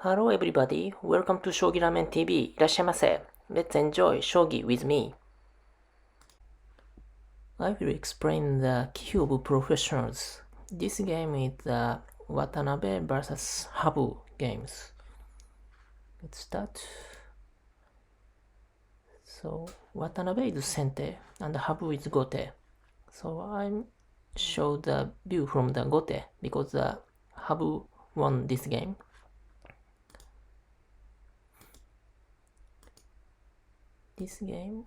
Hello everybody, welcome to Shogi Ramen TV. いらっしゃいませ. Let's enjoy shogi with me. I will explain the Kifu of Professionals. This game is the Watanabe vs Habu games. Let's start. So Watanabe is Sente and Habu is Gote. So I show the view from the Gote because the Habu won this game. This game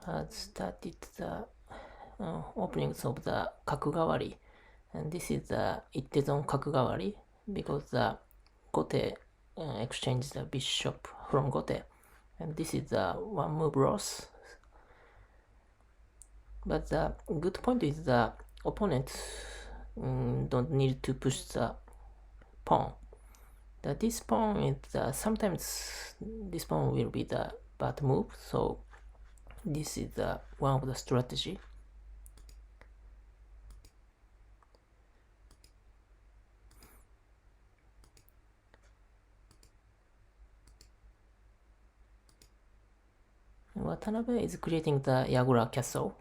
has started the openings of the kakugawari, and this is the ittezon kakugawari because the gote exchanges the bishop from gote, and this is the one move loss. But the good point is the opponent don't need to push the pawn. This pawn is sometimes this pawn will be the bad move, so this is one of the strategy. Watanabe is creating the Yagura castle.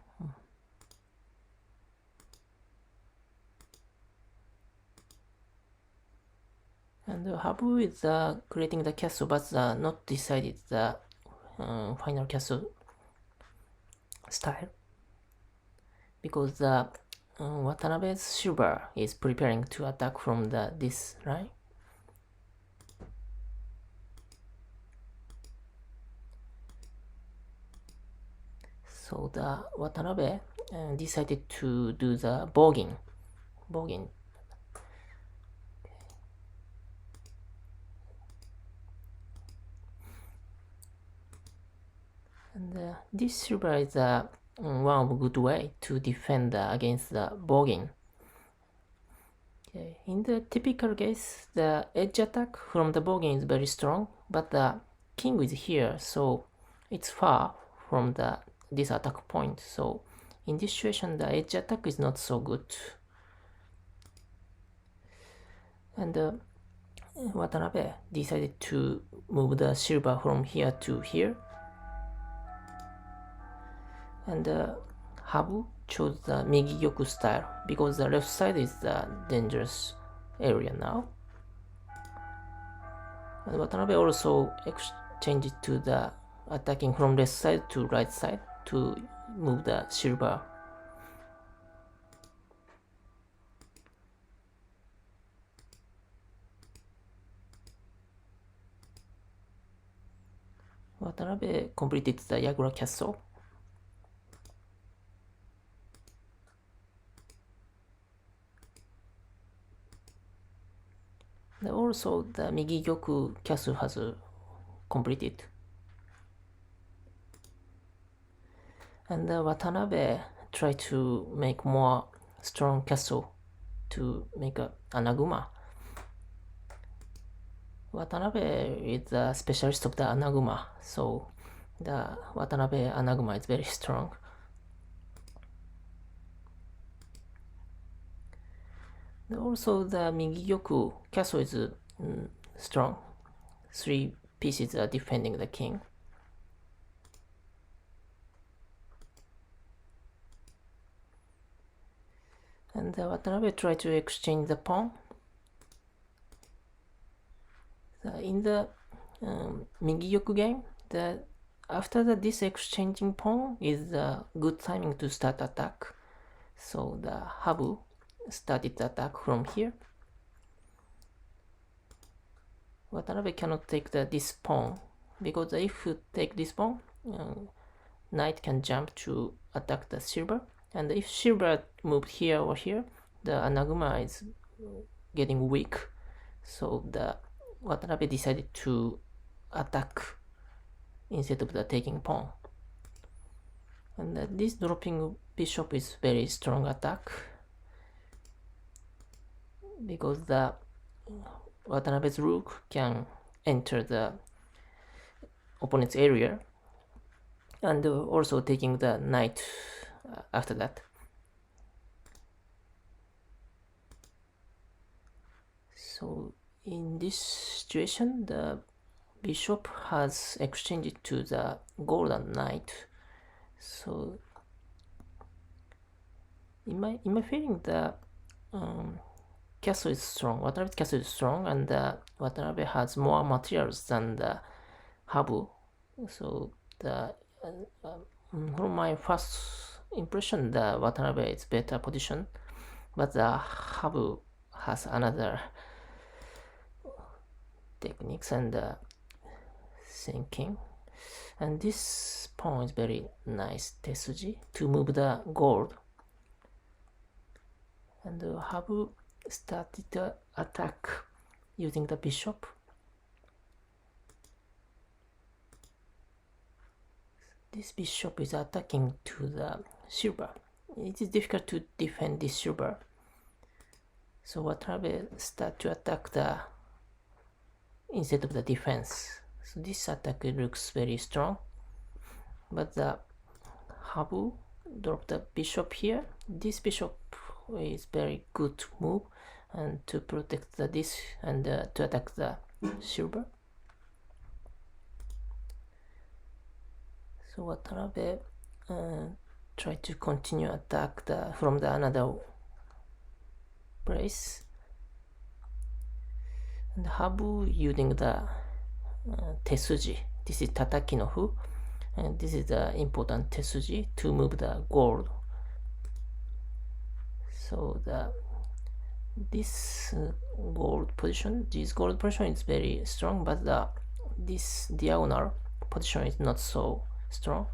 And Habu is creating the castle, but not decided the final castle style. Because Watanabe's silver is preparing to attack from this line. So the Watanabe decided to do the bogging. And this silver is one of good way to defend against the bogging. Okay. In the typical case, the edge attack from the bogging is very strong, but the king is here, so it's far from this attack point. So in this situation, the edge attack is not so good. And Watanabe decided to move the silver from here to here. And Habu chose the Migi Gyoku style because the left side is the dangerous area now. And Watanabe also changed to the attacking from left side to right side to move the silver. Watanabe completed the Yagura castle. And also the Migi Gyoku castle has completed. And Watanabe tried to make more strong castle to make a Anaguma. Watanabe is a specialist of the Anaguma, so the Watanabe Anaguma is very strong. And also the Migi Gyoku castle is strong. 3 pieces are defending the king. And Watanabe tried to exchange the pawn. In the Migi Gyoku game, after this exchanging pawn is a good timing to start attack. So the Habu started the attack from here. Watanabe cannot take this pawn because if you take this pawn, knight can jump to attack the silver. And if silver moved here or here, the Anaguma is getting weak. So the Watanabe decided to attack instead of the taking pawn. And this dropping bishop is very strong attack because the Watanabe's rook can enter the opponent's area, and also taking the knight after that. So in this situation, the bishop has exchanged to the golden knight. So in my feeling, the castle is strong. Watanabe's castle is strong, and Watanabe has more materials than the Habu. So the from my first impression, the Watanabe is better position, but the Habu has another techniques and thinking. And this pawn is very nice tesuji to move the gold. And Habu started the attack using the bishop. This bishop is attacking to the silver. It is difficult to defend this silver. So Watanabe start to attack the instead of the defense. So this attack looks very strong. But the Habu dropped the bishop here. This bishop is very good move and to protect this and to attack the silver. So Watanabe try to continue attack from the another place. And Habu using the tesuji. This is tataki no fu. And this is the important tesuji to move the gold. So this gold position is very strong, but this diagonal position is not so strong.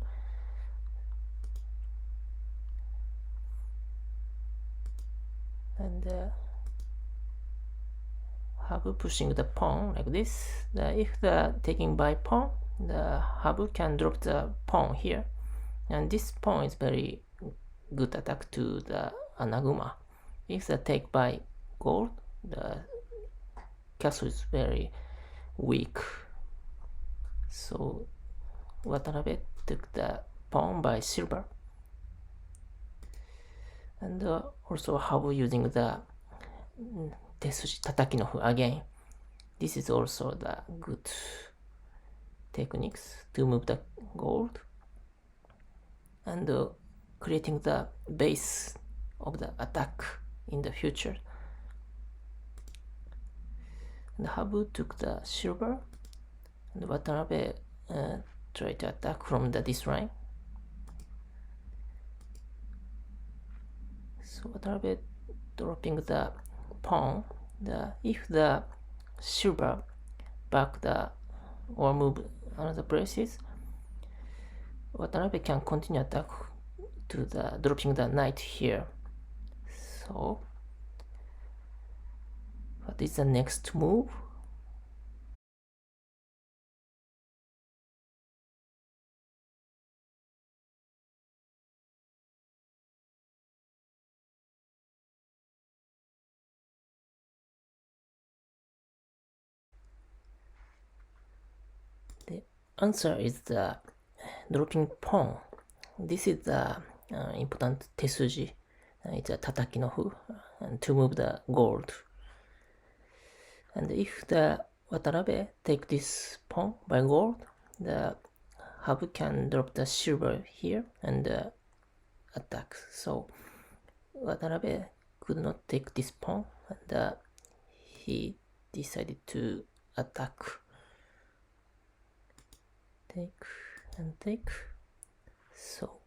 And Habu pushing the pawn like this. If the taking by pawn, the Habu can drop the pawn here, and this pawn is very good attack to the Anaguma. If the take by gold, the castle is very weak. So Watanabe took the pawn by silver. And also Habu using the tesuji tataki no fu again. This is also the good techniques to move the gold and creating the base of the attack in the future. And Habu took the silver, and Watanabe tried to attack from this line. So Watanabe dropping the pawn. If the silver back or move another places, Watanabe can continue attack to dropping the knight here. So what is the next move? The answer is the dropping pawn. This is the important tesuji. It's a tataki no fu, and to move the gold. And if the Watanabe take this pawn by gold, the Habu can drop the silver here and attack. So Watanabe could not take this pawn, and he decided to attack. Take and take. So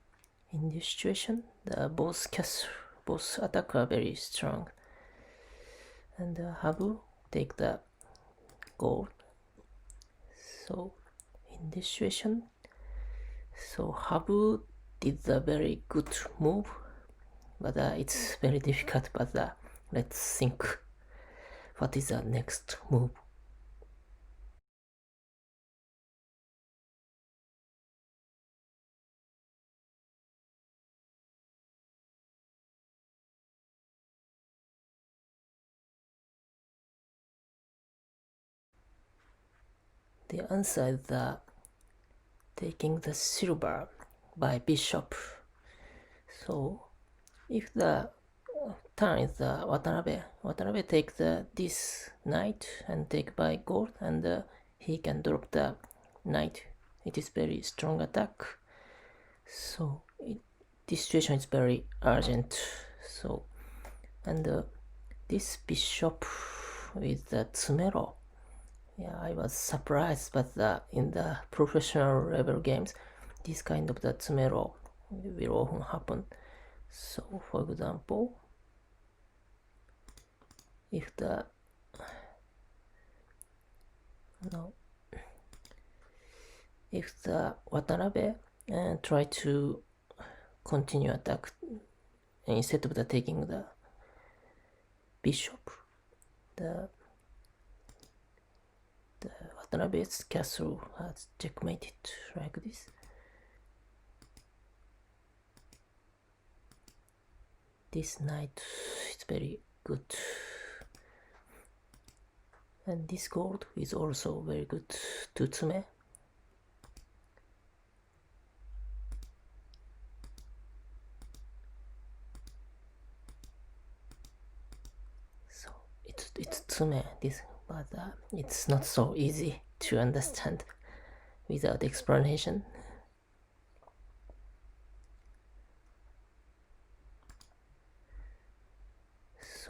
in this situation, both attack are very strong, and Habu take the gold. So in this situation, so Habu did a very good move, but it's very difficult. But let's think, what is the next move? The answer is taking the silver by bishop. So if the turn is the Watanabe. Watanabe take this knight and take by gold, and he can drop the knight. It is very strong attack. So this situation is very urgent. So and this bishop with the Tsumero. Yeah, I was surprised, but in the professional level games, this kind of the Tsumero will often happen. So, for example, if the Watanabe try to continue attack instead of taking the bishop, the Watanabe's castle has checkmated like this. This knight is very good, and this gold is also very good to Tsume. So it's Tsume, this, but it's not so easy to understand without explanation.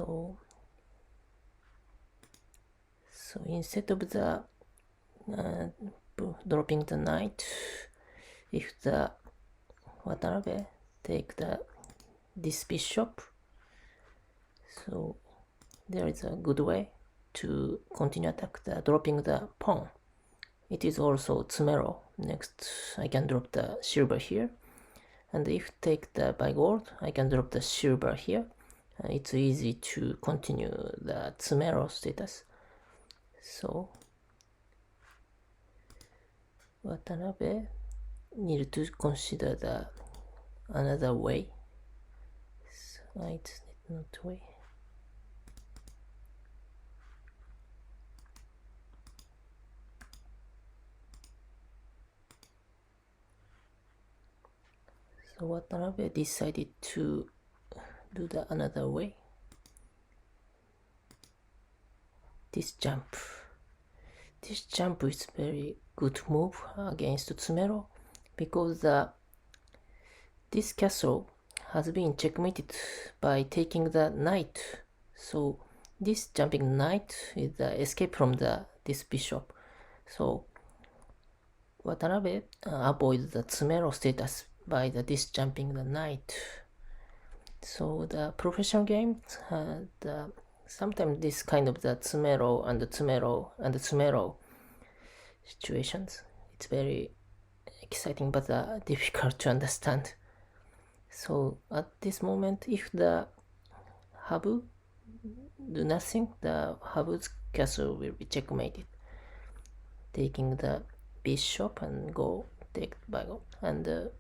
So instead of the dropping the knight, if the Watanabe take this bishop, so there is a good way to continue attack dropping the pawn. It is also Tsumero. Next I can drop the silver here, and if take the by gold, I can drop the silver here. It's easy to continue the Tsumero status. So Watanabe need to consider another way. So it's not way. So Watanabe decided to do another way. This jump is very good move against Tsumero, because this castle has been checkmated by taking the knight. So this jumping knight is the escape from this bishop. So Watanabe avoids the Tsumero status by this jumping the knight. So the professional games, sometimes this kind of the Tsumero and the Tsumero situations, it's very exciting but difficult to understand. So at this moment, if the Habu do nothing, the Habu's castle will be checkmated, taking the bishop and go take by go, and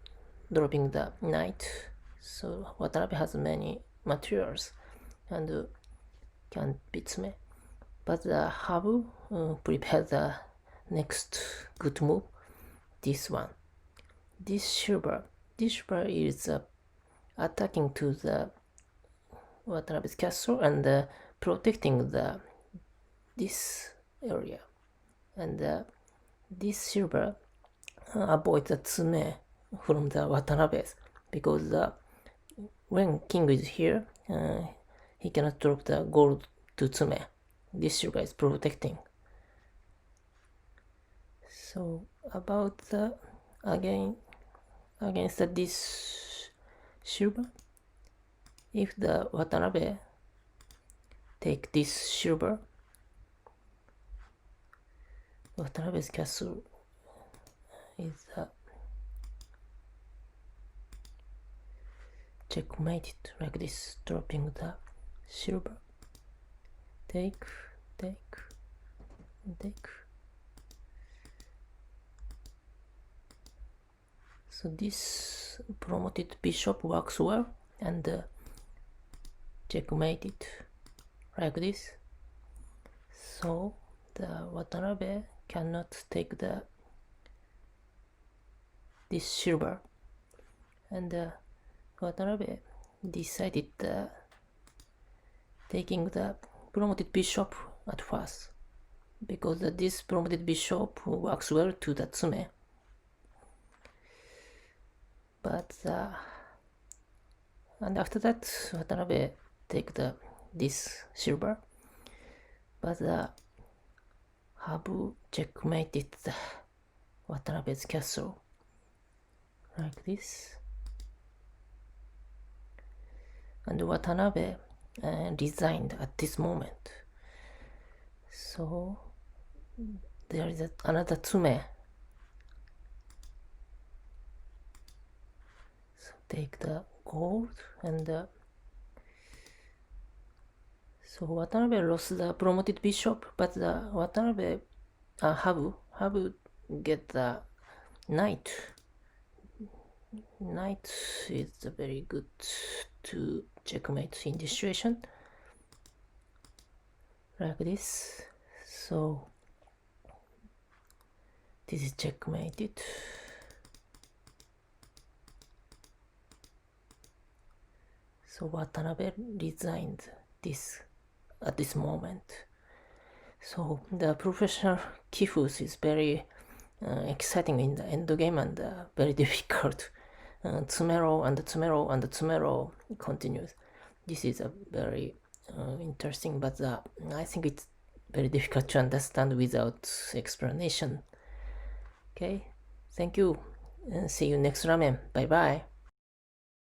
dropping the knight. So Watanabe has many materials and can beat me, but the Habu prepare the next good move. This one, this silver is attacking to the Watanabe's castle and protecting this area, and this silver avoid the Tsume from the Watanabe's, because when king is here, he cannot drop the gold to Tsume. This silver is protecting. So about against this silver, if the Watanabe take this silver, Watanabe's castle is checkmated like this, dropping the silver. Take. So this promoted bishop works well, and checkmated like this. So the Watanabe cannot take this silver, and Watanabe decided taking the promoted bishop at first, because this promoted bishop works well to the tsume. But and after that, Watanabe take this silver, but Habu checkmated Watanabe's castle like this, and Watanabe resigned at this moment. So there is another tsume. So take the gold, and so Watanabe lost the promoted bishop, but Habu get the knight. Knight is very good to checkmate in this situation, like this. So this is checkmated. So Watanabe resigned this at this moment. So the professional Kifu is very exciting in the end game, and very difficult. Tsumero and Tsumero and Tsumero continues. This is a very interesting, but I think it's very difficult to understand without explanation. Okay, thank you, and see you next ramen. Bye bye.